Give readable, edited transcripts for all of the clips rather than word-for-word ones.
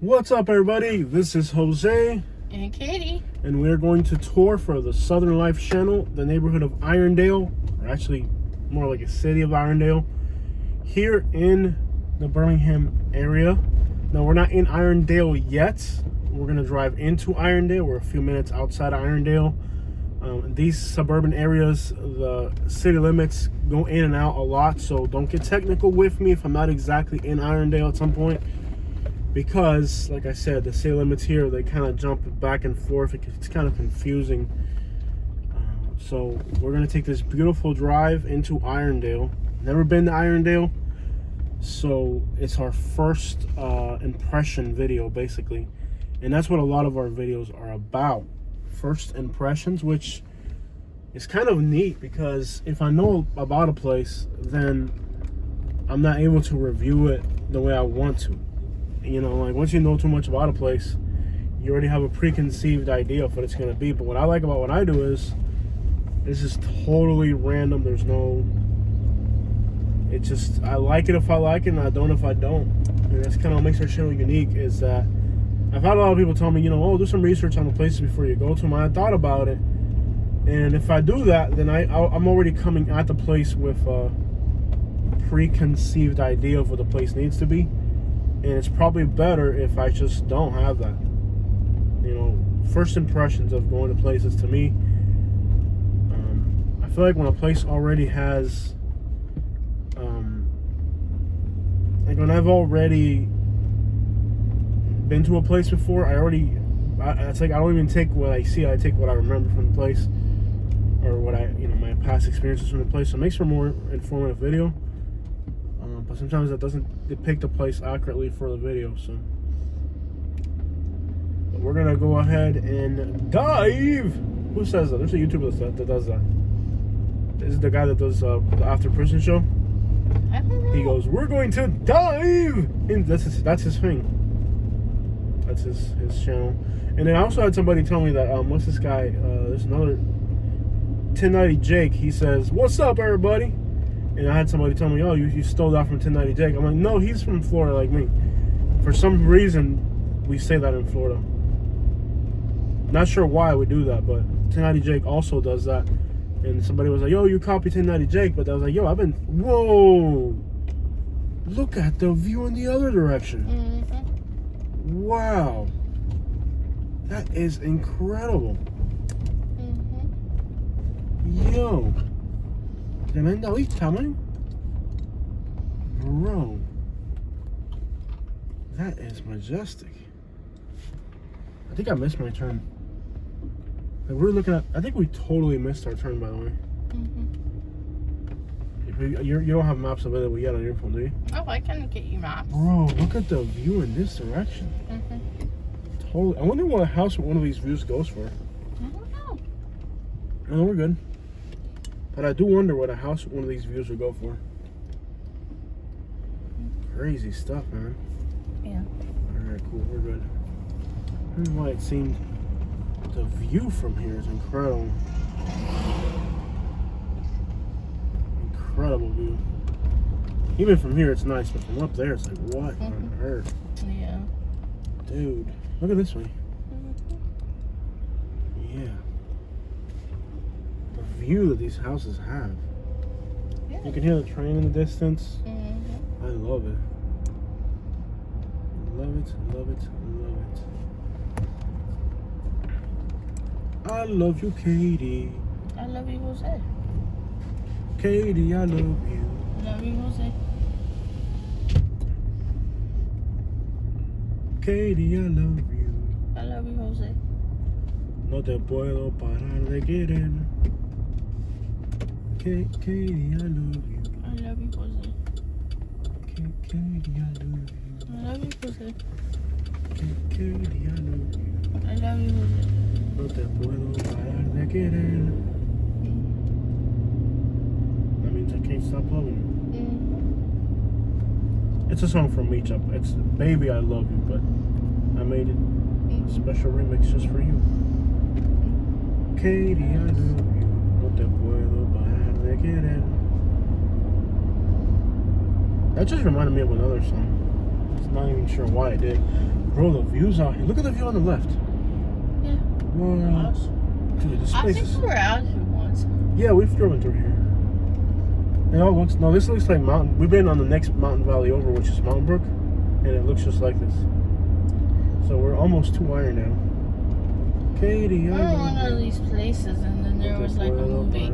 What's up, everybody? This is Jose and Katie, and we're going to tour for the Southern Life Channel, the neighborhood of Irondale, or actually more like a city of Irondale, here in the Birmingham area. Now, we're not in Irondale yet. We're going to drive into Irondale. We're a few minutes outside of Irondale. These suburban areas, the city limits go in and out a lot, so don't get technical with me if I'm not exactly in Irondale at some point. Because, like I said, the city limits here, they kind of jump back and forth. It's kind of confusing. So we're going to take this beautiful drive into Irondale. Never been to Irondale. So it's our first impression video, basically. And that's what a lot of our videos are about. First impressions, which is kind of neat because if I know about a place, then I'm not able to review it the way I want to. You know, like once you know too much about a place, you already have a preconceived idea of what it's going to be. But what I like about what I do is this is totally random. There's no, it just, I like it if I like it and I don't if I don't. And that's kind of what makes our channel unique, is that I've had a lot of people tell me, you know, oh, do some research on the places before you go to them. I thought about it, and if I do that, then I'm already coming at the place with a preconceived idea of what the place needs to be. And it's probably better if I just don't have that. You know, first impressions of going to places, to me, I feel like when a place already has, like when I've already been to a place before, it's like I don't even take what I see, I take what I remember from the place, or what my past experiences from the place. So it makes for a more informative video. But sometimes that doesn't depict the place accurately for the video, so. But we're gonna go ahead and dive. Who says that? There's a YouTuber that does that. This is the guy that does the After Prison show. I don't know. He goes, "We're going to dive," and that's his thing. That's his channel. And then I also had somebody tell me that what's this guy? There's another 1090 Jake. He says, "What's up, everybody?" And I had somebody tell me, "Oh, you stole that from 1090 Jake." I'm like, no, he's from Florida like me. For some reason, we say that in Florida. Not sure why we do that, but 1090 Jake also does that. And somebody was like, "Yo, you copy 1090 Jake," but I was like, "Yo, whoa! Look at the view in the other direction. Mm-hmm. Wow, that is incredible." Mm-hmm. Yo. Tremenda vista, man. Bro, that is majestic. I think I missed my turn. Like, we're looking at, I think we totally missed our turn, by the way. Mm-hmm. You don't have maps available yet on your phone, do you? Oh, I can get you maps. Bro, look at the view in this direction. Mm-hmm. Totally. I wonder what a house with one of these views goes for. I don't know. No, we're good. But I do wonder what a house with one of these views would go for. Crazy stuff, man. Yeah. Alright, cool, we're good. I don't know why it seemed the view from here is incredible. Incredible view. Even from here it's nice, but from up there it's like, what on earth? Yeah. Dude, look at this way. Mm-hmm. Yeah. View that these houses have. Yeah. You can hear the train in the distance. Mm-hmm. I love it. Love it, love it, love it. I love you, Katie. I love you, Jose. Katie, I love you. I love you, Jose. Katie, I love you. I love you, Jose. No te puedo parar de querer. Katie, I love you. I love you, Jose. Katie, I love you. I love you, Jose. Katie, I love you. I love you, Jose. No te puedo parar de querer. That means I can't stop loving you. Mm-hmm. It's a song from Meach Up. It's Baby I Love You, but I made it a special remix just for you. Katie, I love you. No te puedo parar de querer. That just reminded me of another song. I'm not even sure why it did. Bro, the views out here. Look at the view on the left. Yeah. Whoa. Dude, this I place think is... we were out here once. Yeah, we've driven through here. It all looks... No, this looks like mountain... We've been on the next mountain valley over, which is Mountain Brook. And it looks just like this. So we're almost to Irondale. Katie, I went one of these places and then there was like a movie.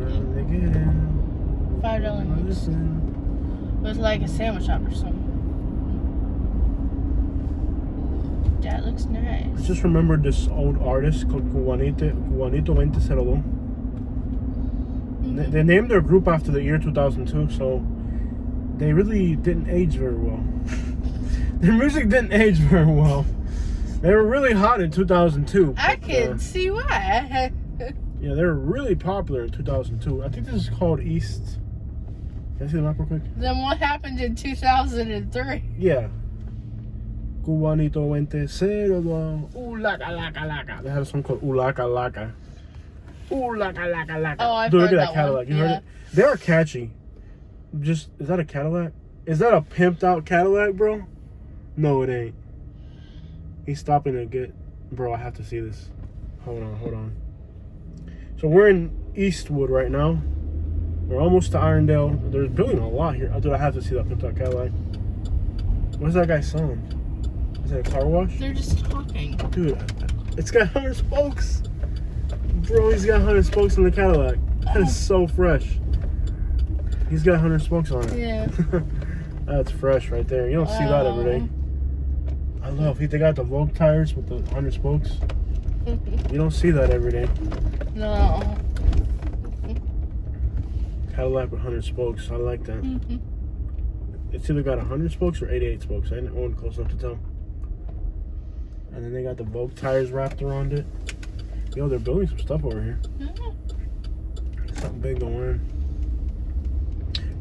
$5 movies. It was like a sandwich shop or something. That looks nice. I just remembered this old artist called Juanito 2002. They named their group after the year 2002, so they really didn't age very well. Their music didn't age very well. They were really hot in 2002. I can see why. Yeah, they were really popular in 2002. I think this is called East. Can I see the map real quick? Then what happened in 2003? Yeah. Juanito 2002. Laka laka laka. They had a song called Laka laka. Laka laka laka. Oh, I've Dude, heard look at that Cadillac. one. You heard it? They are catchy. Is that a Cadillac? Is that a pimped out Cadillac, bro? No, it ain't. He's stopping to get... Bro, I have to see this. Hold on. So we're in Eastwood right now. We're almost to Irondale. They're building a lot here. Dude, I have to see that pimped out Cadillac. What's that guy selling? Is that a car wash? They're just talking. Dude, it's got 100 spokes. Bro, he's got 100 spokes in the Cadillac. That is so fresh. He's got 100 spokes on it. Yeah. That's fresh right there. You don't see that every day. I love they got the Vogue tires with the 100 spokes. You don't see that every day. No. Cadillac with 100 spokes. I like that. It's either got 100 spokes or 88 spokes. I ain't one close enough to tell. And then they got the Vogue tires wrapped around it. Yo, they're building some stuff over here. Something big going on.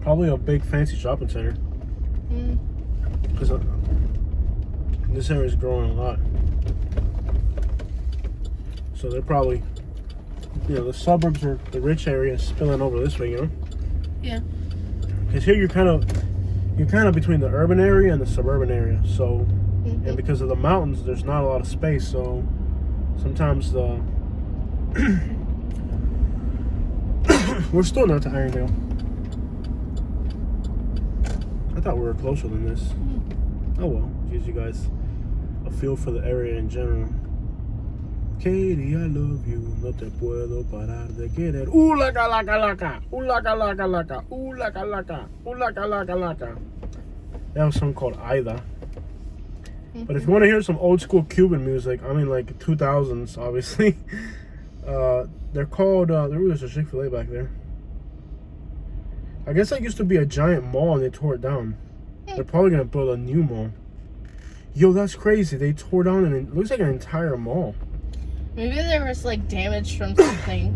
Probably a big fancy shopping center. Because this area is growing a lot. So they're probably, the suburbs or the rich areas spilling over this way, Yeah. Because here you're kind of between the urban area and the suburban area. So, and because of the mountains, there's not a lot of space. So sometimes we're still not to Irondale. I thought we were closer than this. Oh well, gives you guys a feel for the area in general. Katie, I love you. No te puedo parar de querer. Laka laka laka. Laka laka laka. Laka laka. Laka laka laka. That was a song called Aida. But if you want to hear some old school Cuban music, I mean like 2000s, obviously. They're called. There's a Chick-fil-A back there. I guess that used to be a giant mall and they tore it down. They're probably gonna build a new mall. Yo, that's crazy. They tore down it looks like an entire mall. Maybe there was like damage from something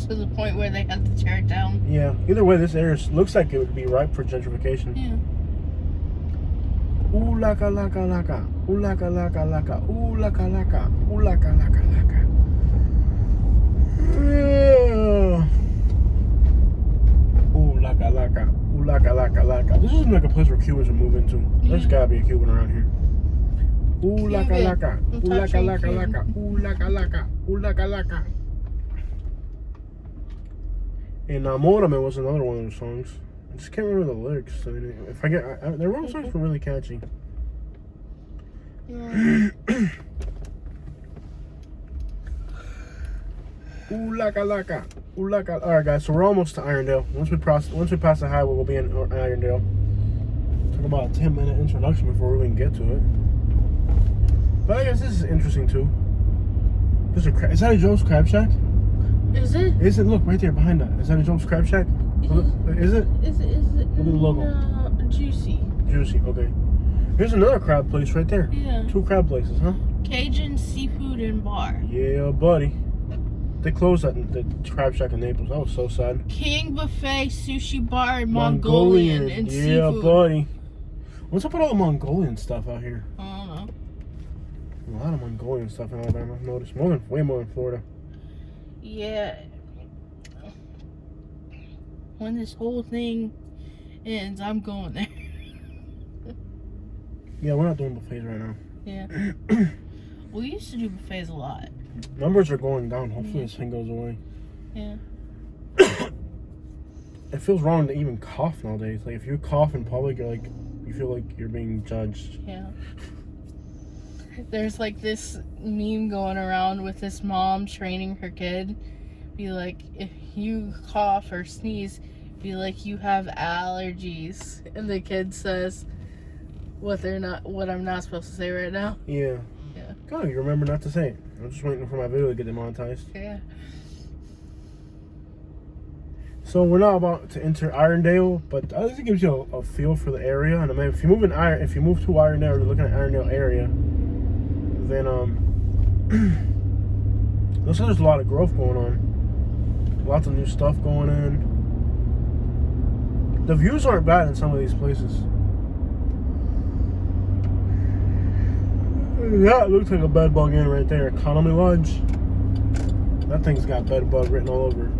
to the point where they had to tear it down. Yeah. Either way, this area looks like it would be ripe for gentrification. Yeah. Laka laka laka. Laka laka laka. Laka laka. Laka laka laka. Laka laka. Laka laka laka. This isn't like a place where Cubans would move into. There's gotta be a Cuban around here. Laka laka. Laka laka laka. Laka laka. Laka laka. Enamórame was another one of those songs. I just can't remember the lyrics. I mean, if I get, their own songs were really catchy. Laka laka. Laka. All right, guys. So we're almost to Irondale. Once we pass the highway, we'll be in Irondale. Took about a 10-minute introduction before we even get to it. But I guess this is interesting too. Is that a Joe's Crab Shack? Is it? Is it? Look right there behind that. Is that a Joe's Crab Shack? Is it? Is it? Look at the logo. Juicy. Juicy. Okay. Here's another crab place right there. Yeah. 2 crab places, huh? Cajun Seafood and Bar. Yeah, buddy. They closed the Crab Shack in Naples. That was so sad. King Buffet Sushi Bar and Mongolian and yeah, Seafood. Yeah, buddy. What's up with all the Mongolian stuff out here? I don't know. A lot of Mongolian stuff in Alabama. I've noticed way more in Florida. Yeah. When this whole thing ends, I'm going there. Yeah, we're not doing buffets right now. Yeah. We used to do buffets a lot. Numbers are going down. Hopefully this thing goes away. Yeah. It feels wrong to even cough nowadays. Like if you cough in public, you're like, you feel like you're being judged. Yeah. There's like this meme going around with this mom training her kid. Be like, if you cough or sneeze, be like you have allergies. And the kid says what I'm not supposed to say right now. Yeah. Yeah. God, you remember not to say it. I'm just waiting for my video to get demonetized. Yeah. So we're not about to enter Irondale, but at least it gives you a feel for the area. And I mean, if you move to Irondale, or you're looking at Irondale area, then looks like there's a lot of growth going on. Lots of new stuff going in. The views aren't bad in some of these places. That looks like a bed bug inn right there. Economy Lodge. That thing's got bed bug written all over.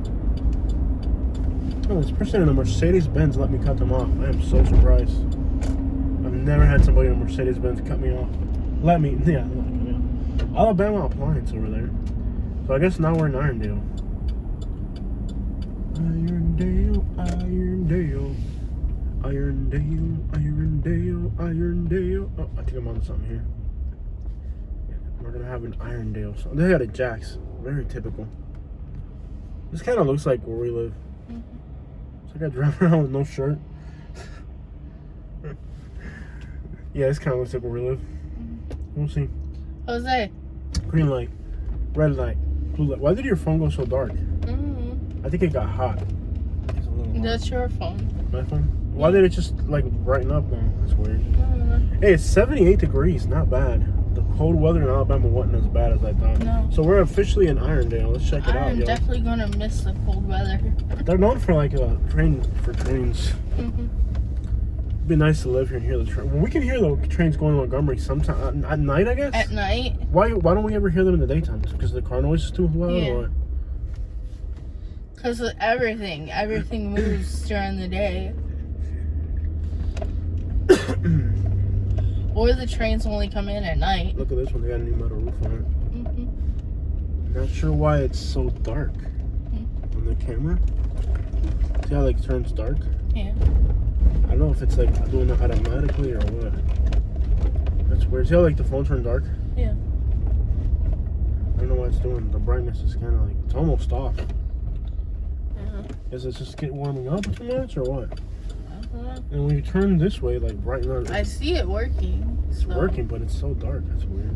Oh, this person in a Mercedes-Benz let me cut them off. I am so surprised. I've never had somebody in a Mercedes-Benz cut me off. Let me cut me off. Alabama Appliance over there. So I guess now we're in Irondale. Irondale, Irondale. Irondale, Irondale, Irondale. Oh, I think I'm on something here. We're gonna have an Irondale. So they got a Jack's. Very typical. This kind of looks like where we live. So I got driving around with no shirt. Yeah, this kind of looks like where we live. We'll see. Jose. Green light, red light, blue light. Why did your phone go so dark? I think it got hot. It's a little hot. That's your phone. My phone? Why did it just like brighten up now? That's weird. Hey, it's 78 degrees. Not bad. The cold weather in Alabama wasn't as bad as I thought. No. So we're officially in Irondale. Let's check it out, I'm yo. definitely gonna miss the cold weather. They're known for like a trains. It'd be nice to live here and hear the train. Well, we can hear the trains going to Montgomery sometime at night, I guess. At night. Why don't we ever hear them in the daytime? Because the car noise is too loud, Yeah. or what? Because of everything moves during the day. Or the trains only come in at night. Look at this one. They got a new metal roof on it. Not sure why it's so dark on the camera. See how like turns dark? Yeah. I don't know if it's like doing it automatically or what. That's weird. See how like the phone turned dark? Yeah. I don't know what it's doing. The brightness is kind of like, it's almost off. Yeah. Is it just warming up too much or what? And when you turn this way, like brighten up. I see it working. It's working, but it's so dark. That's weird.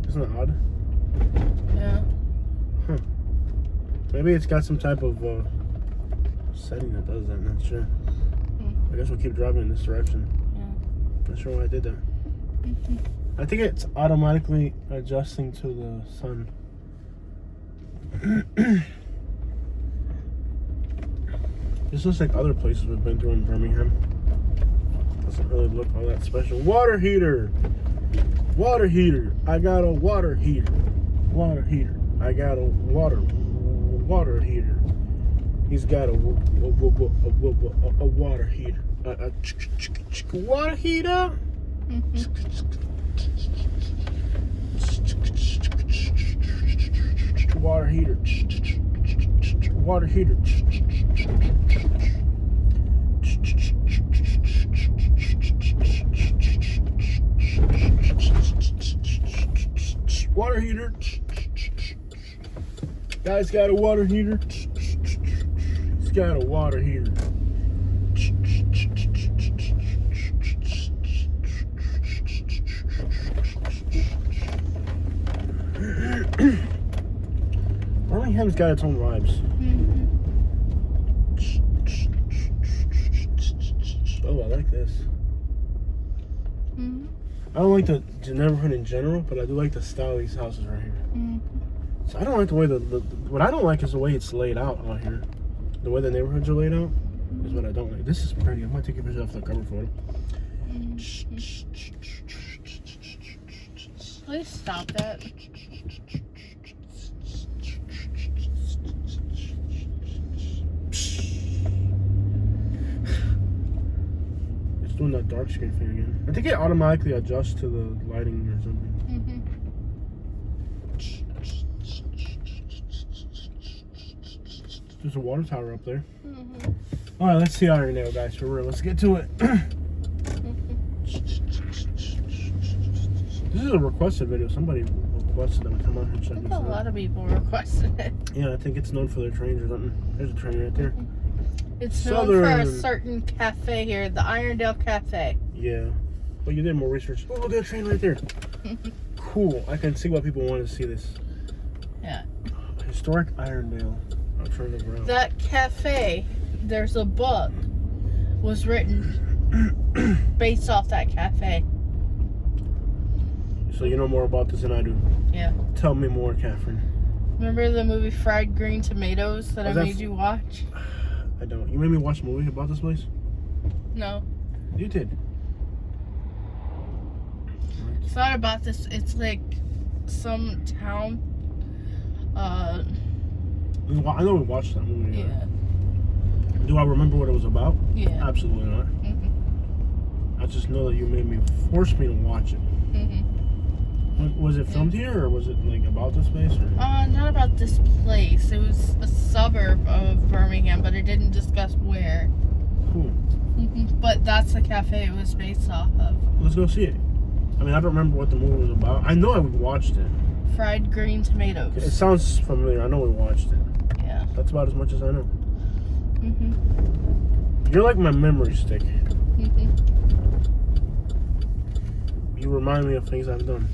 Isn't that odd? Yeah. Huh. Maybe it's got some type of setting that does that. Not sure. I guess we'll keep driving in this direction. Yeah. Not sure why I did that. I think it's automatically adjusting to the sun. This looks like other places we've been through in Birmingham. Doesn't really look all that special. Water heater! Water heater! I got a water heater. Water heater. I got a water heater. He's got a water heater. A water heater? Water heater. Water heater. Water heater. Guy's got a water heater. He's got a water heater. Birmingham's got its own vibes. Oh, I like this. I don't like the neighborhood in general, but I do like the style of these houses right here. So I don't like the way what I don't like is the way it's laid out here. The way the neighborhoods are laid out is what I don't like. This is pretty. I'm gonna take a picture off the cover photo. Please stop that. It's doing that dark screen thing again. I think it automatically adjusts to the lighting or something. There's a water tower up there. All right, let's see Irondale, guys. For real, let's get to it. This is a requested video. Somebody requested them to come out here and check this out. A lot of people requested it. Yeah, I think it's known for their trains or something. There's a train right there. It's known for a certain cafe here, the Irondale Cafe. Yeah. Well, you did more research. Oh, look at that train right there. Cool. I can see why people wanted to see this. Yeah. Historic Irondale. I'll turn it around. That cafe, there's a book, was written based off that cafe. So you know more about this than I do. Yeah. Tell me more, Catherine. Remember the movie Fried Green Tomatoes that I made you watch? I don't. You made me watch a movie about this place? No. You did. It's not about this. It's like some town. I know we watched that movie. Yeah. Do I remember what it was about? Yeah. Absolutely not. I just know that you made me force me to watch it. Was it filmed here, or was it like about this place? Or? Not about this place. It was a suburb of Birmingham, but it didn't discuss where. Cool. But that's the cafe it was based off of. Let's go see it. I mean, I don't remember what the movie was about. I know I watched it. Fried Green Tomatoes. It sounds familiar. I know we watched it. Yeah. That's about as much as I know. You're like my memory stick. You remind me of things I've done.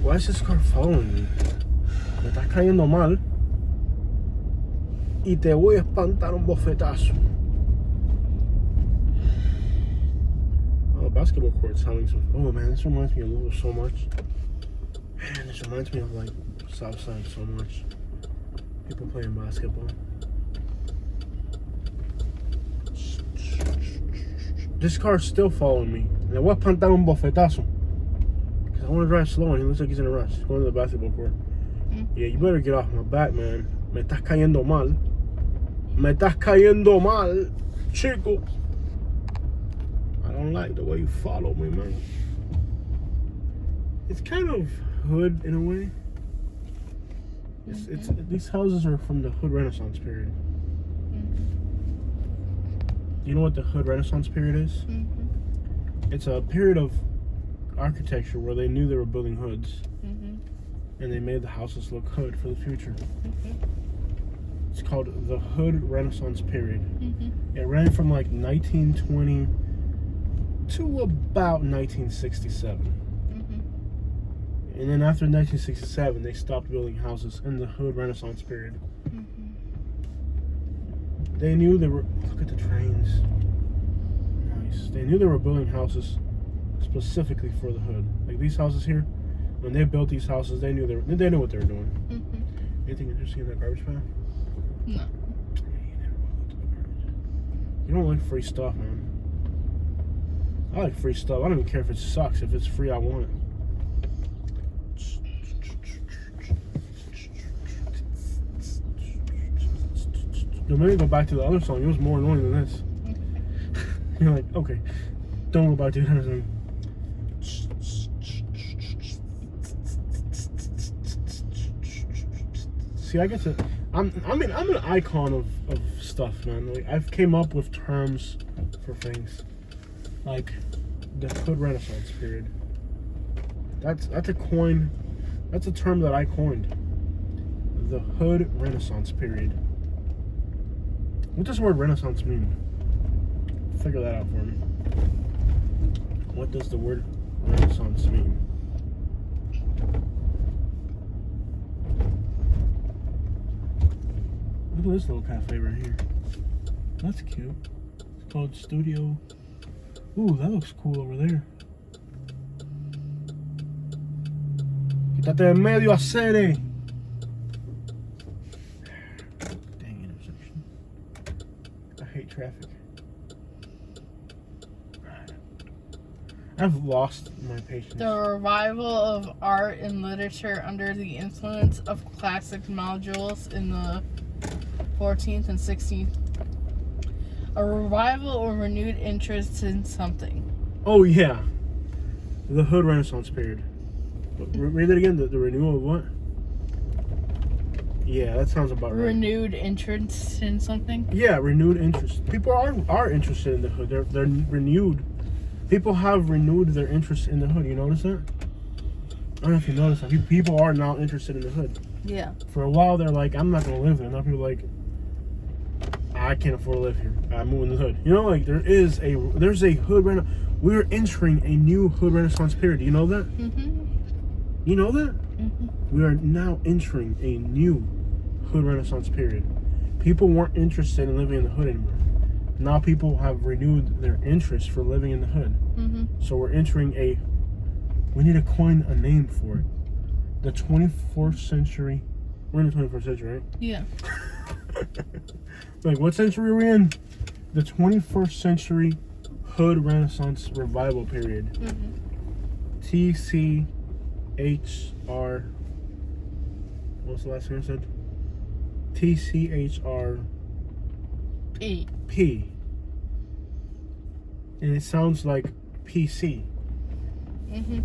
Why is this car following me? Me estás cayendo mal y te voy a espantar un bofetazo. Oh, basketball court's having some. Oh man, this reminds me of Louisville so much. Man, this reminds me of like Southside so much. People playing basketball. This car's still following me. Le voy a espantar un bofetazo. Because I want to drive slow and he looks like he's in a rush. He's going to the basketball court. Yeah, you better get off my back, man. Me estás cayendo mal. Me estás cayendo mal, chico. I don't like the way you follow me, man. It's kind of hood in a way. It's these houses are from the hood Renaissance period. Do you know what the hood Renaissance period is? It's a period of architecture where they knew they were building hoods, and they made the houses look hood for the future. It's called the hood Renaissance period. It ran from like 1920 to about 1967. And then after 1967, they stopped building houses in the hood Renaissance period. They knew they were. Look at the trains. Nice. They knew they were building houses specifically for the hood. Like these houses here, when they built these houses, they knew they knew what they were doing. Anything interesting in that garbage pan? No. You don't like free stuff, man. I like free stuff. I don't even care if it sucks. If it's free, I want it. No, maybe go back to the other song. It was more annoying than this. You're like, okay, don't go back to the other song. See, I get to. I'm an icon of stuff, man. Like I've came up with terms for things, like the hood Renaissance period. That's a coin. That's a term that I coined. The hood Renaissance period. What does the word Renaissance mean? Figure that out for me. What does the word Renaissance mean? Look at this little cafe right here. That's cute. It's called Studio. Ooh, that looks cool over there. Quítate de medio, acere. I hate traffic. I've lost my patience. The revival of art and literature under the influence of classic modules in the 14th and 16th. A revival or renewed interest in something. Oh, yeah. The Hood Renaissance period. Read it again. The renewal of what? Yeah, that sounds about right. Renewed interest in something? Yeah, renewed interest. People are interested in the Hood. They're renewed. People have renewed their interest in the Hood. You notice that? I don't know if you notice that. People are now interested in the Hood. Yeah. For a while, they're like, I'm not going to live there. Now people are like, I can't afford to live here. I'm moving to the Hood. You know, like, there's a Hood Renaissance. We're entering a new Hood Renaissance period. Do you know that? Mm-hmm. You know that? Mm-hmm. We are now entering a new Hood Renaissance period. People weren't interested in living in the Hood anymore. Now people have renewed their interest for living in the Hood. Mm-hmm. So we're entering we need to coin a name for it. The 24th century. We're in the 21st century, right? Yeah. Like, what century are we in? The 21st century Hood Renaissance revival period. Mm-hmm. TCHR. What's the last thing I said? TCHR. P. And it sounds like PC. Mm-hmm.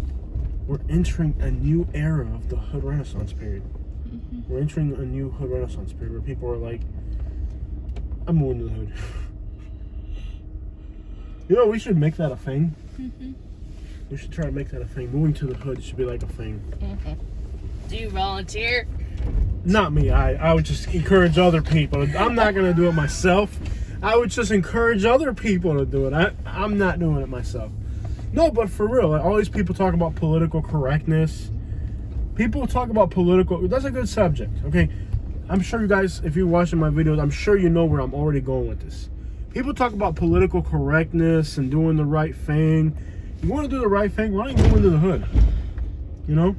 We're entering a new era of the Hood Renaissance period. Mm-hmm. We're entering a new Hood Renaissance period where people are like, I'm moving to the Hood. You know, we should make that a thing. Mm-hmm. We should try to make that a thing. Moving to the Hood should be like a thing. Mm-hmm. Do you volunteer? Not me. I would just encourage other people. I'm not going to do it myself. I would just encourage other people to do it. I'm not doing it myself. No, but for real, like, all these people talk about political correctness. People talk about that's a good subject, okay? I'm sure you guys, if you're watching my videos, I'm sure you know where I'm already going with this. People talk about political correctness and doing the right thing. You want to do the right thing? Why don't you go into the Hood? You know?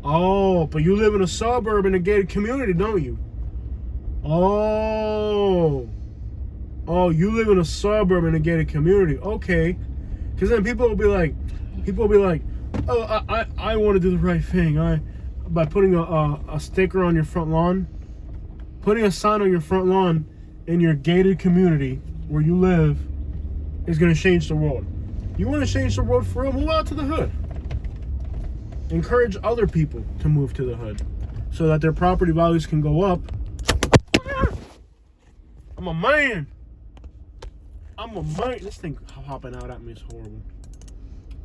Oh, but you live in a suburb in a gated community, don't you? Oh, you live in a suburb in a gated community. Okay. Because then people will be like, oh, I want to do the right thing. By putting a sticker on your front lawn, putting a sign on your front lawn in your gated community where you live is going to change the world. You want to change the world for real? Move out to the Hood. Encourage other people to move to the Hood so that their property values can go up. I'm a man. This thing hopping out at me is horrible.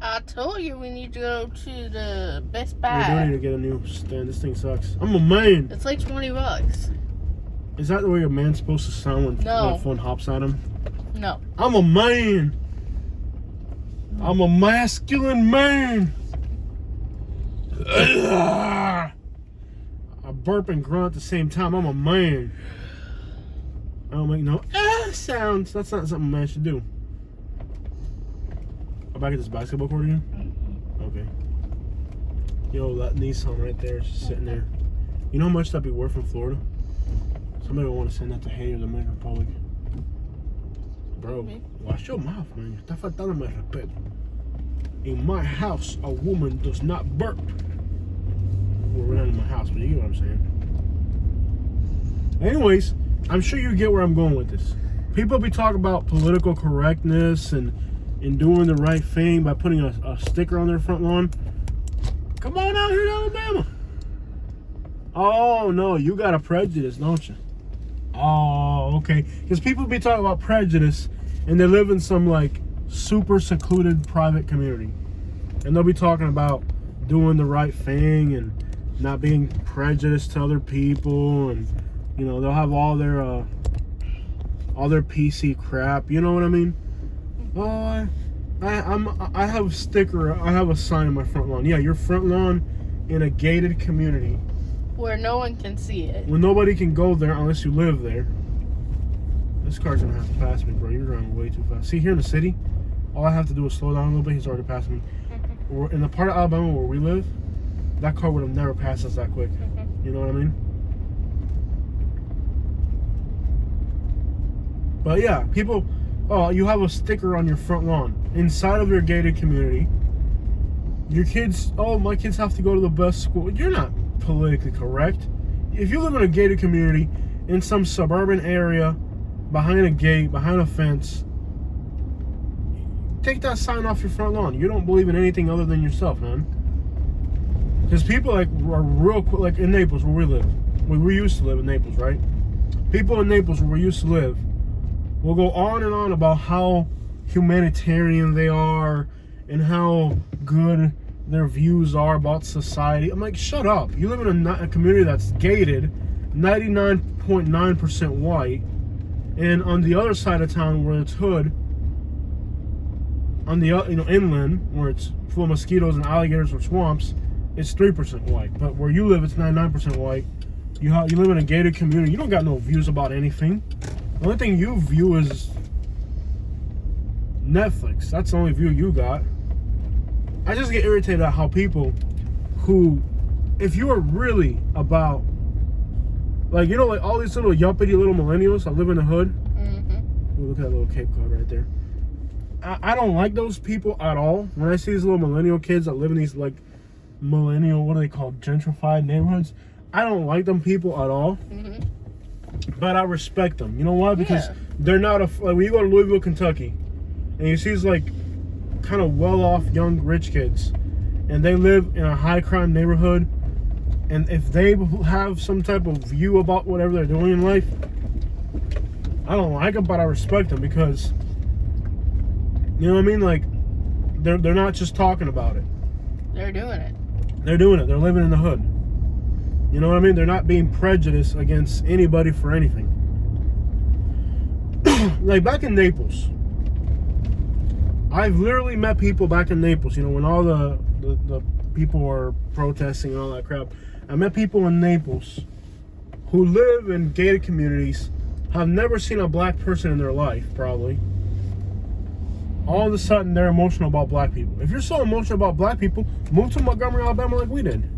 I told you we need to go to the Best We Buy. do need to get a new stand. This thing sucks. I'm a man. It's like $20. Is that the way a man's supposed to sound when No. phone hops at him? No. I'm a man. I'm a masculine man. I burp and grunt at the same time. I'm a man. I don't make no sounds. That's not something a man should do. I'm back at this basketball court again? Okay. Yo, that Nissan right there is just sitting there. You know how much that'd be worth in Florida? Somebody would want to send that to Haiti or the Dominican Republic. Bro, watch your mouth, man. Está faltando el respeto. In my house, a woman does not burp. Well, we're not in my house, but you get what I'm saying. Anyways, I'm sure you get where I'm going with this. People be talking about political correctness and doing the right thing by putting a sticker on their front lawn. Come on out here to Alabama. Oh, no, you got a prejudice, don't you? Oh, okay. Because people be talking about prejudice and they live in some, like, super secluded private community. And they'll be talking about doing the right thing and not being prejudiced to other people. And, you know, they'll have all their PC crap. You know what I mean? Oh, I have a sticker. I have a sign in my front lawn. Yeah, your front lawn in a gated community. Where no one can see it. When nobody can go there unless you live there. This car's gonna have to pass me, bro. You're driving way too fast. See, here in the city, all I have to do is slow down a little bit. He's already passed me. In the part of Alabama where we live, that car would have never passed us that quick. You know what I mean? But yeah, people, you have a sticker on your front lawn inside of your gated community. Your kids, my kids have to go to the best school. You're not politically correct. If you live in a gated community in some suburban area behind a gate, behind a fence. Take that sign off your front lawn. You don't believe in anything other than yourself, man. Because people like are real quick, like in Naples where we live. We used to live in Naples, right? People in Naples where we used to live will go on and on about how humanitarian they are and how good their views are about society. I'm like, shut up. You live in a community that's gated, 99.9% white, and on the other side of town where it's hood, on the inland where it's full of mosquitoes and alligators or swamps, it's 3% white. But where you live, it's 99% white. You live in a gated community. You don't got no views about anything. The only thing you view is Netflix. That's the only view you got. I just get irritated at how people who, if you are really about, like, you know, like all these little yuppity little millennials that live in the hood. Mm-hmm. Ooh, look at that little Cape Cod right there. I don't like those people at all. When I see these little millennial kids that live in these like millennial, what are they called, gentrified neighborhoods, I don't like them people at all. Mm-hmm. But I respect them. You know why? Because they're not like when you go to Louisville, Kentucky, and you see these like kind of well-off young rich kids, and they live in a high-crime neighborhood, and if they have some type of view about whatever they're doing in life, I don't like them, but I respect them because, you know what I mean? Like, they're not just talking about it. They're doing it. They're doing it. They're living in the hood. You know what I mean? They're not being prejudiced against anybody for anything. Like back in Naples, I've literally met people back in Naples, you know, when all the people were protesting and all that crap. I met people in Naples who live in gated communities, have never seen a black person in their life, probably. All of a sudden, they're emotional about black people. If you're so emotional about black people, move to Montgomery, Alabama like we did.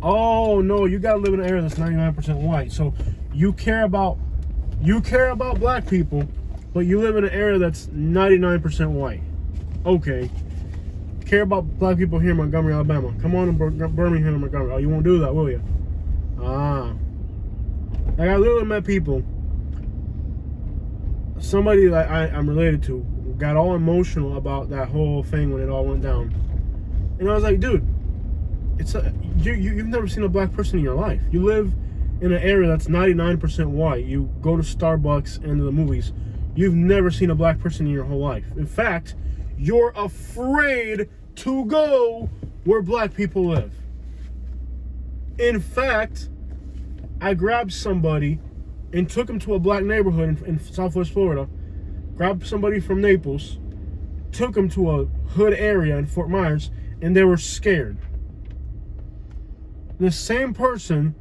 Oh, no, you gotta live in an area that's 99% white. So you care about black people, but you live in an area that's 99% white. Okay. Care about black people here in Montgomery, Alabama. Come on to Birmingham, Montgomery. Oh, you won't do that, will you? Like I literally met people, somebody that I'm related to, got all emotional about that whole thing when it all went down. And I was like, dude, you've never seen a black person in your life. You live in an area that's 99% white. You go to Starbucks and to the movies. You've never seen a black person in your whole life. In fact, you're afraid to go where black people live. In fact, I grabbed somebody and took him to a black neighborhood in Southwest Florida. Grabbed somebody from Naples, took him to a hood area in Fort Myers, and they were scared. The same person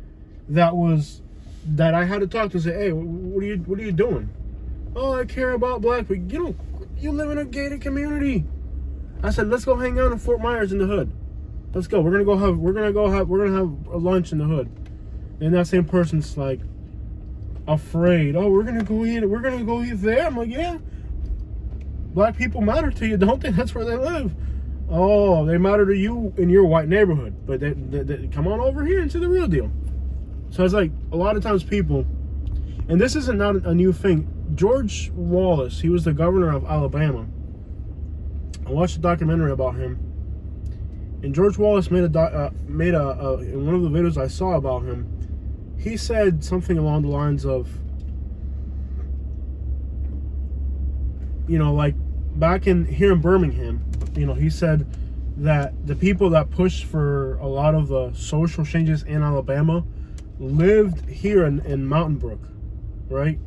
that I had to talk to say, hey, what are you doing? Oh, I care about black people. You live in a gated community. I said, let's go hang out in Fort Myers in the hood. Let's go. We're gonna have a lunch in the hood. And that same person's like afraid. Oh, we're gonna go eat there. I'm like, yeah. Black people matter to you, don't they? That's where they live. Oh, they matter to you in your white neighborhood, but they come on over here and see the real deal. So it's like a lot of times people, and this isn't not a new thing. George Wallace, he was the governor of Alabama. I watched a documentary about him, and George Wallace made in one of the videos I saw about him, he said something along the lines of, you know, like back here in Birmingham, you know, he said that the people that pushed for a lot of the social changes in Alabama lived here in Mountain Brook, right?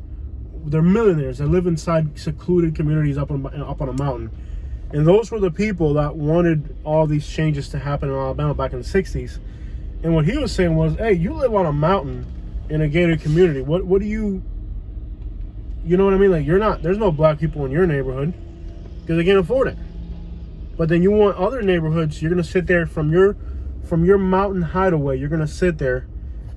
They're millionaires. They live inside secluded communities up on a mountain. And those were the people that wanted all these changes to happen in Alabama back in the 60s. And what he was saying was, hey, you live on a mountain in a gated community. What do you know what I mean? Like, there's no black people in your neighborhood because they can't afford it. But then you want other neighborhoods, you're going to sit there from your mountain hideaway, you're going to sit there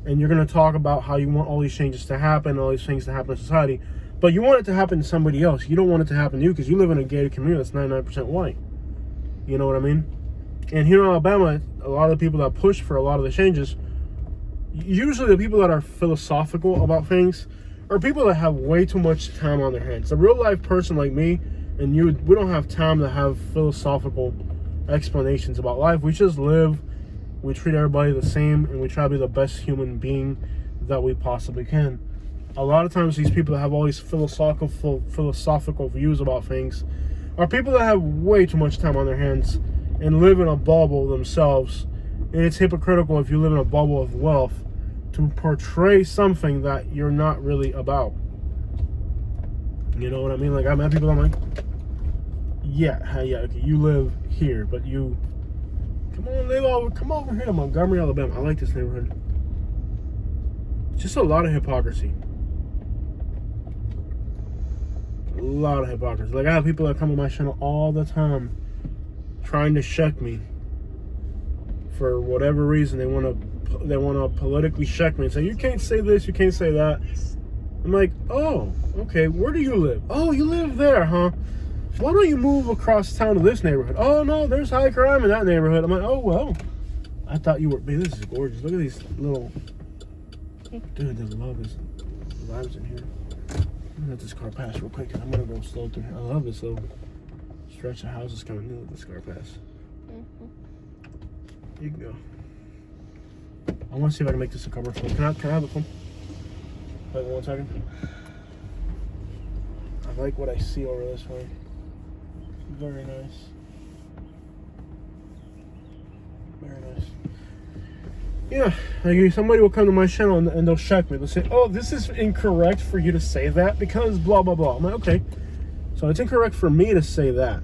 and you're going to talk about how you want all these changes to happen, all these things to happen in society. But you want it to happen to somebody else. You don't want it to happen to you because you live in a gated community that's 99% white. You know what I mean? And here in Alabama, a lot of the people that push for a lot of the changes, usually the people that are philosophical about things are people that have way too much time on their hands. A real life person like me and you, we don't have time to have philosophical explanations about life. We just live, we treat everybody the same, and we try to be the best human being that we possibly can. A lot of times these people that have all these philosophical views about things are people that have way too much time on their hands and live in a bubble themselves. And it's hypocritical if you live in a bubble of wealth to portray something that you're not really about. You know what I mean? Like, I've met people, I'm like, yeah, okay, you live here, but you, come over here to Montgomery, Alabama. I like this neighborhood. Just a lot of hypocrisy. A lot of hypocrisy. Like, I have people that come on my channel all the time trying to check me for whatever reason. They want to politically check me and say, you can't say this, you can't say that. I'm like, oh, okay, where do you live? Oh, you live there, huh? Why don't you move across town to this neighborhood? Oh, no, there's high crime in that neighborhood. I'm like, oh, well, I thought you were, man, this is gorgeous. Look at these little, dude, there's vibes in here. I'm gonna let this car pass real quick, because I'm gonna go slow through here. I love this little stretch of houses coming in with this car pass. You can go. I want to see if I can make this a cover phone. Can I have the phone? Wait 1 second. I like what I see over this way. Very nice. Very nice. Yeah, like somebody will come to my channel and they'll check me. They'll say, oh, this is incorrect for you to say that because blah, blah, blah. I'm like, okay. So it's incorrect for me to say that.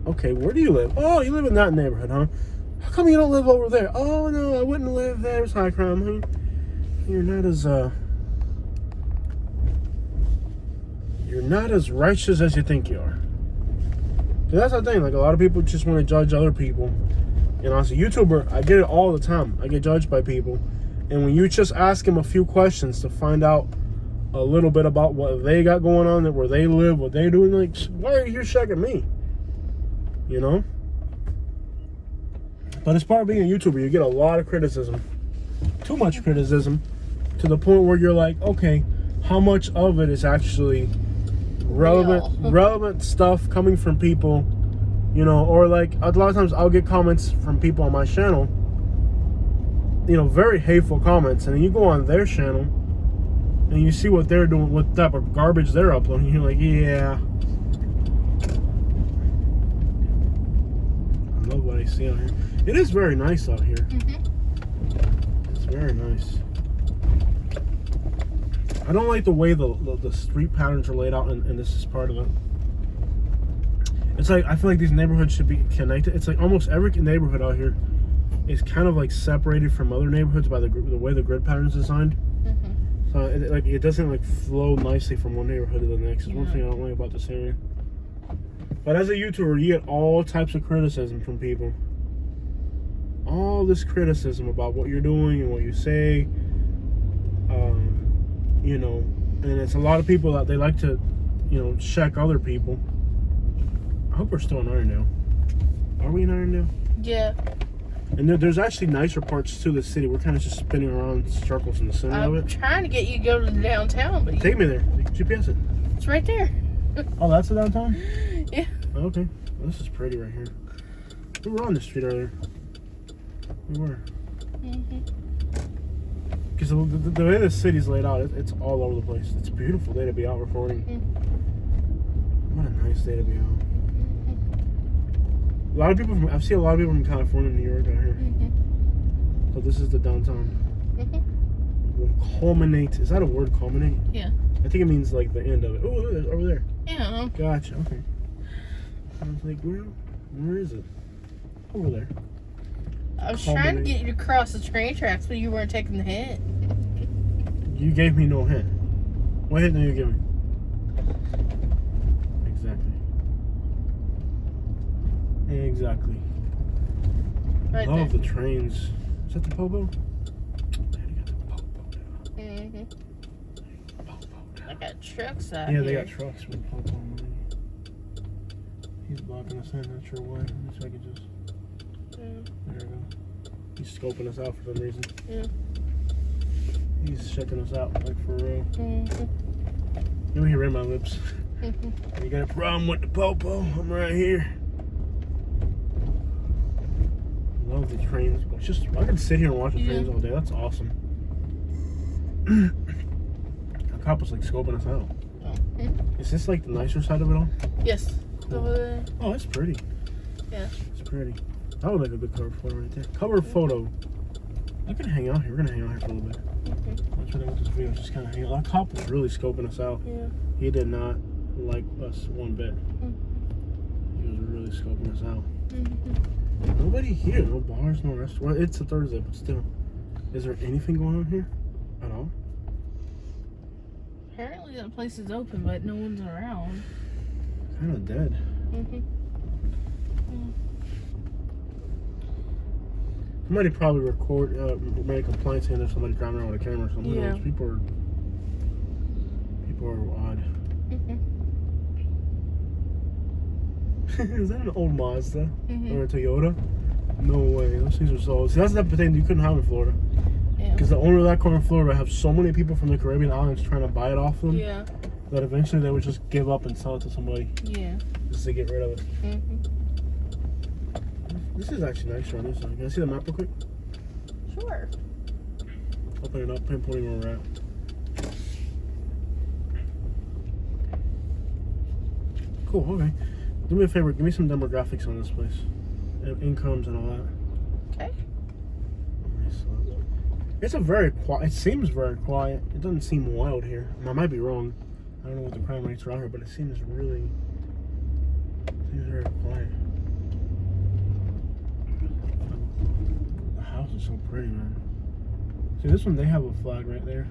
Okay, where do you live? Oh, you live in that neighborhood, huh? How come you don't live over there? Oh, no, I wouldn't live there. It's high crime, huh? You're not as righteous as you think you are. So that's the thing. Like, a lot of people just want to judge other people. And as a YouTuber, I get it all the time. I get judged by people. And when you just ask them a few questions to find out a little bit about what they got going on, where they live, what they do, like, why are you checking me? You know? But as part of being a YouTuber, you get a lot of criticism. Too much criticism. To the point where you're like, okay, how much of it is actually relevant stuff coming from people, you know, or like a lot of times I'll get comments from people on my channel, you know, very hateful comments, and then you go on their channel and you see what they're doing, what type of garbage they're uploading, you're like, yeah, I love what I see out here. It is very nice out here. It's very nice. I don't like the way the street patterns are laid out, and this is part of it. It's like, I feel like these neighborhoods should be connected. It's like almost every neighborhood out here is kind of like separated from other neighborhoods by the way the grid pattern is designed. So it doesn't like flow nicely from one neighborhood to the next. It's one thing I don't like about this area. But as a YouTuber, you get all types of criticism from people. All this criticism about what you're doing and what you say. You know, and it's a lot of people that they like to, you know, check other people. I hope we're still in Irondale. Are we in Irondale? Yeah. And there's actually nicer parts to the city. We're kind of just spinning around in circles in the center of it. I'm trying to get you to go to the downtown, but take me there. GPS it. It's right there. Oh, that's the downtown? Yeah. Okay. Well, this is pretty right here. We were on the street earlier. We were. Because the way the city's laid out, it's all over the place. It's a beautiful day to be out recording. What a nice day to be out. A lot of people I've seen a lot of people from California and New York out here. So this is the downtown. Will culminate. Is that a word, culminate? Yeah. I think it means like the end of it. Oh, over there. Yeah. Gotcha. Okay. I was like, where is it? Over there. I was trying to get you to cross the train tracks, but you weren't taking the hint. You gave me no hint. What hint did you give me? Exactly. Right Love there. the trains. Is that the Popo? Man, they got the Popo down. I got trucks out here. Yeah, here. they got trucks with Popo money. He's blocking us in, not sure why. Let me see if I can just... There we go. He's scoping us out for some reason. He's checking us out, like for real. Mm-hmm. Maybe he read my lips. Mm-hmm. You got a problem with the popo? I'm right here. Love the trains. It's just I can sit here and watch the trains all day. That's awesome. The cop was like scoping us out. Mm-hmm. Is this like the nicer side of it all? Yes. Cool. Oh, it's pretty. Yeah. It's pretty. That would make a good cover photo right there. Cover photo. You can hang out here. We're gonna hang out here for a little bit. Mm-hmm. That's what I want this video. Just kind of hang out. That cop was really scoping us out. Yeah. He did not like us one bit. Mm-hmm. He was really scoping us out. Mm-hmm. Nobody here. No bars, no restaurants. Well, it's a Thursday, but still. Is there anything going on here at all? Apparently that place is open, but no one's around. Kind of dead. Mm-hmm. Somebody probably made a complaint saying there's somebody driving around with a camera or something. Yeah. People are odd. Mm-hmm. Is that an old Mazda Mm-hmm. or a Toyota? No way. Those things are so old. See, that's the thing you couldn't have in Florida. Yeah. Because the owner of that car in Florida have so many people from the Caribbean islands trying to buy it off them Yeah. that eventually they would just give up and sell it to somebody Yeah. just to get rid of it. Mm-hmm. This is actually nice on this side. Can I see the map real quick? Sure. Open it up, pinpointing where we're at. Cool, okay. Do me a favor, give me some demographics on this place. Incomes and all that. Okay. It's a very quiet, it seems very quiet. It doesn't seem wild here. I might be wrong. I don't know what the crime rates are out here, but it seems very quiet. The house is so pretty, man. See, this one, they have a flag right there.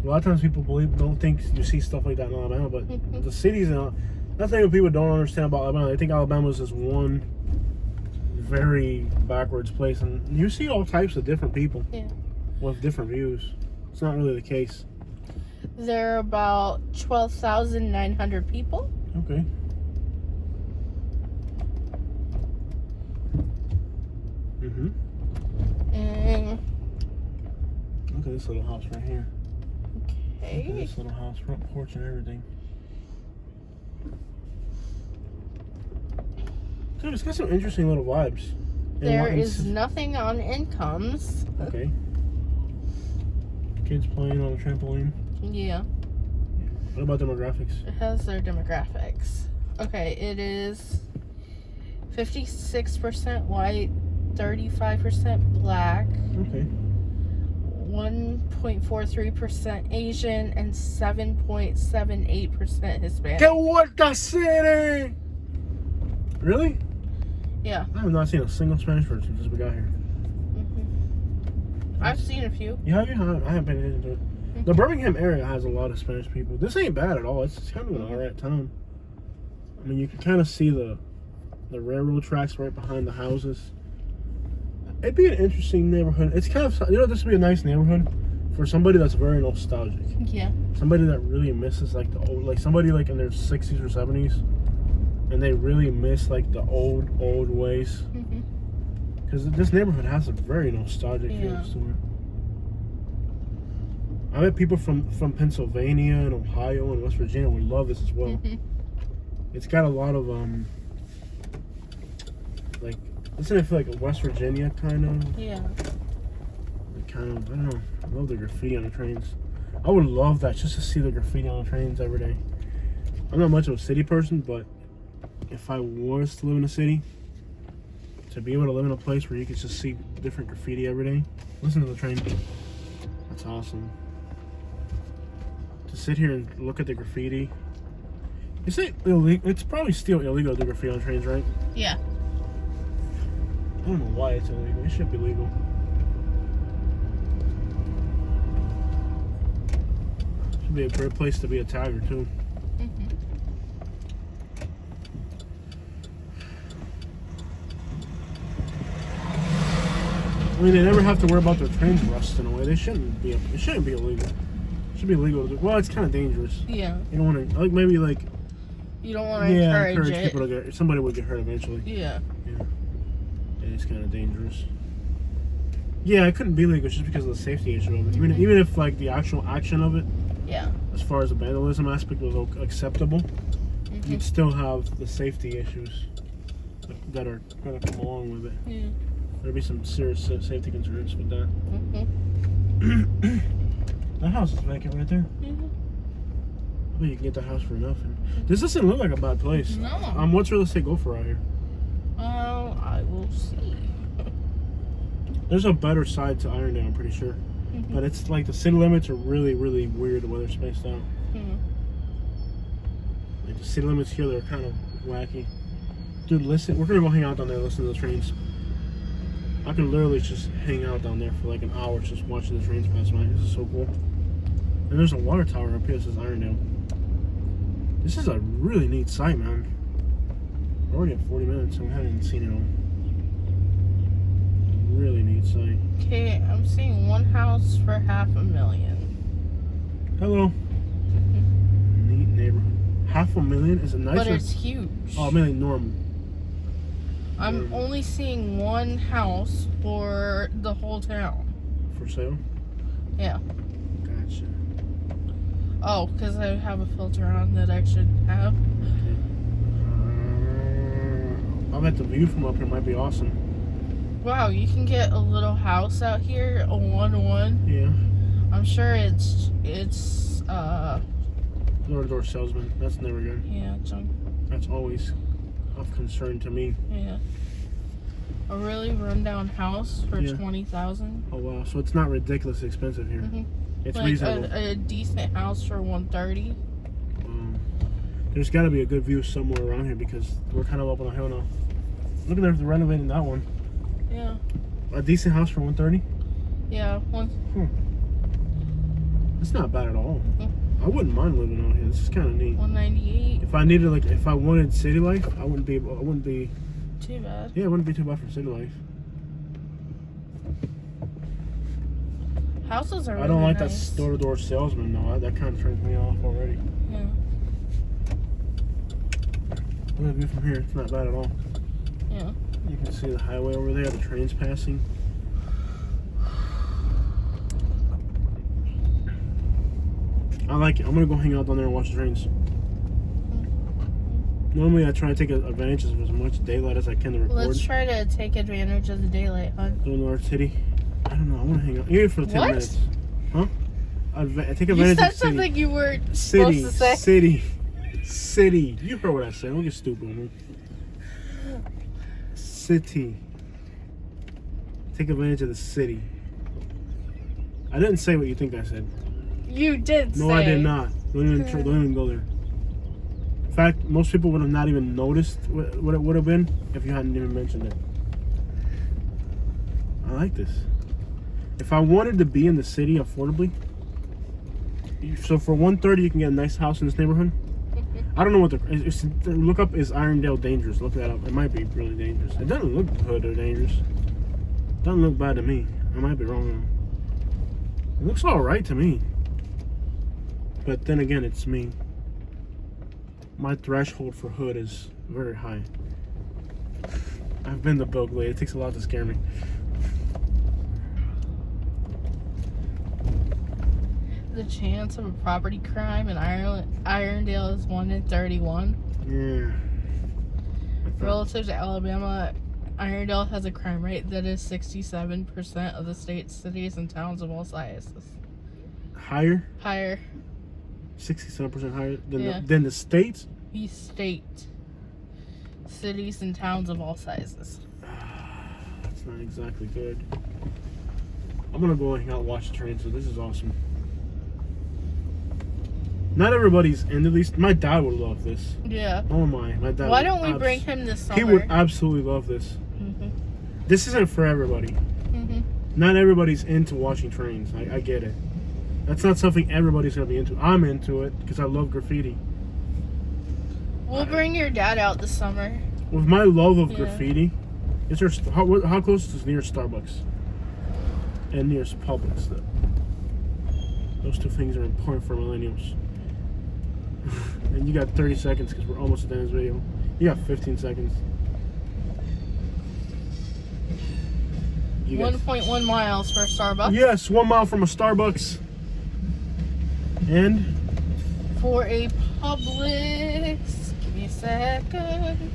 A lot of times people don't think you see stuff like that in Alabama, but the cities, that's the thing people don't understand about Alabama. They think Alabama is this one very backwards place, and you see all types of different people with different views. It's not really the case. There are about 12,900 people. Okay. And look at this little house right here. Look at okay. this little house, front porch and everything. Dude, it's got some interesting little vibes. There is nothing on incomes. Okay. Kids playing on a trampoline. Yeah. What about demographics? It has their demographics. Okay, it is 56% white, 35% black, Okay. 1.43% Asian, and 7.78% Hispanic. Que vuelta city! Really? Yeah. I have not seen a single Spanish person since we got here. I've seen a few. You have? I haven't paid attention to it. The Birmingham area has a lot of Spanish people. This ain't bad at all. It's kind of an alright town. I mean, you can kind of see the railroad tracks right behind the houses. It'd be an interesting neighborhood. It's kind of, this would be a nice neighborhood for somebody that's very nostalgic. Yeah. Somebody that really misses like the old, like somebody like in their 60s or 70s, and they really miss like the old ways. Because this neighborhood has a very nostalgic feel to it. I bet people from Pennsylvania and Ohio and West Virginia would love this as well. It's got a lot of like, doesn't it feel like a West Virginia kind of? Yeah. Kind of, I don't know. I love the graffiti on the trains. I would love that, just to see the graffiti on the trains every day. I'm not much of a city person, but if I was to live in a city, to be able to live in a place where you could just see different graffiti every day, listen to the train. That's awesome. To sit here and look at the graffiti. Is it illegal? It's probably still illegal to do graffiti on trains, right? Yeah. I don't know why it's illegal. It should be legal. Should be a great place to be a tagger too. I mean, they never have to worry about their trains rusting away. It shouldn't be illegal. It should be legal to do. Well, it's kind of dangerous. Yeah. You don't want to, like, maybe like. You don't want to encourage it. People to get. Somebody would get hurt eventually. Yeah. Yeah. It's kind of dangerous. Yeah, it couldn't be legal just because of the safety issue of it. Even if like the actual action of it, Yeah. as far as the vandalism aspect was acceptable, you'd still have the safety issues that are going to come along with it. Yeah. There'd be some serious safety concerns with that. That house is vacant right there. Yeah. I bet you can get that house for nothing. This doesn't look like a bad place. No. What's real estate go for out here? I will see. There's a better side to Irondale, I'm pretty sure. But it's like the city limits are really, really weird the way they're spaced out. Like the city limits here, they're kind of wacky. Dude, listen, we're gonna go hang out down there, listen to the trains. I could literally just hang out down there for like an hour just watching the trains pass by. This is so cool. And there's a water tower up here that says Irondale. This is a really neat site, man. We're already at 40 minutes and we haven't even seen it all. Really neat site. Okay, I'm seeing one house for $500,000. Hello. Neat neighborhood. $500,000 is a nice. But it's huge. Oh, $1 million normal. I'm only seeing one house for the whole town. For sale? Yeah. Gotcha. Oh, because I have a filter on that I should have. I bet the view from up here might be awesome. Wow, you can get a little house out here, a 1-1. Yeah. I'm sure it's Door-to-door salesman. That's never good. yeah, That's always of concern to me. yeah. A really rundown house for $20,000. Oh wow, so it's not ridiculously expensive here. It's like reasonable. a decent house for $130. There's got to be a good view somewhere around here because we're kind of up on a hill now. Look at they're renovating that one. Yeah. A decent house for $130. Yeah. It's not bad at all. I wouldn't mind living out here. This is kind of neat. $198. If I wanted city life, I wouldn't be. Too bad. Yeah, it wouldn't be too bad for city life. Houses are really I don't like nice. that door-to-door salesman though. That kind of turns me off already. Yeah. Look at the view from here. It's not bad at all. Yeah. You can see the highway over there. The trains passing. I like it. I'm gonna go hang out down there and watch the trains. Normally, I try to take advantage of as much daylight as I can to record. Let's try to take advantage of the daylight, hon. Go to our city. I don't know. I want to hang out even for 10 minutes. Huh? I take advantage You of said city. something you weren't supposed to say. City. You heard what I said. Don't get stupid on me. City. Take advantage of the city. I didn't say what you think I said. You did No, say. I did not. Don't even go there. In fact, most people would have not even noticed what it would have been if you hadn't even mentioned it. I like this. If I wanted to be in the city affordably, so for $130 you can get a nice house in this neighborhood. I don't know what look up is Irondale dangerous. Look that up. It might be really dangerous. It doesn't look good or dangerous. It doesn't look bad to me. I might be wrong though. It looks all right to me. But then again, it's me. My threshold for hood is very high. I've been the bug lady. It takes a lot to scare me. The chance of a property crime in Irondale is 1 in 31. Yeah. Relative to Alabama, Irondale has a crime rate that is 67% of the state's cities and towns of all sizes. Higher? Higher. 67% higher than the states? The state. Cities and towns of all sizes. That's not exactly good. I'm gonna go hang out and watch the train, so this is awesome. Not everybody's into these. My dad would love this. Yeah. Oh my dad. Why don't we bring him this summer? He would absolutely love this. This isn't for everybody. Not everybody's into watching trains. I get it. That's not something everybody's gonna be into. I'm into it because I love graffiti. We'll bring your dad out this summer. With my love of graffiti, is there how close is nearest Starbucks and nearest Publix? Those two things are important for millennials. And you got 30 seconds because we're almost at the end of this video. You got 15 seconds. You get 1.1 miles for a Starbucks. yes, 1 mile from a Starbucks. And For a Publix. Give me a second.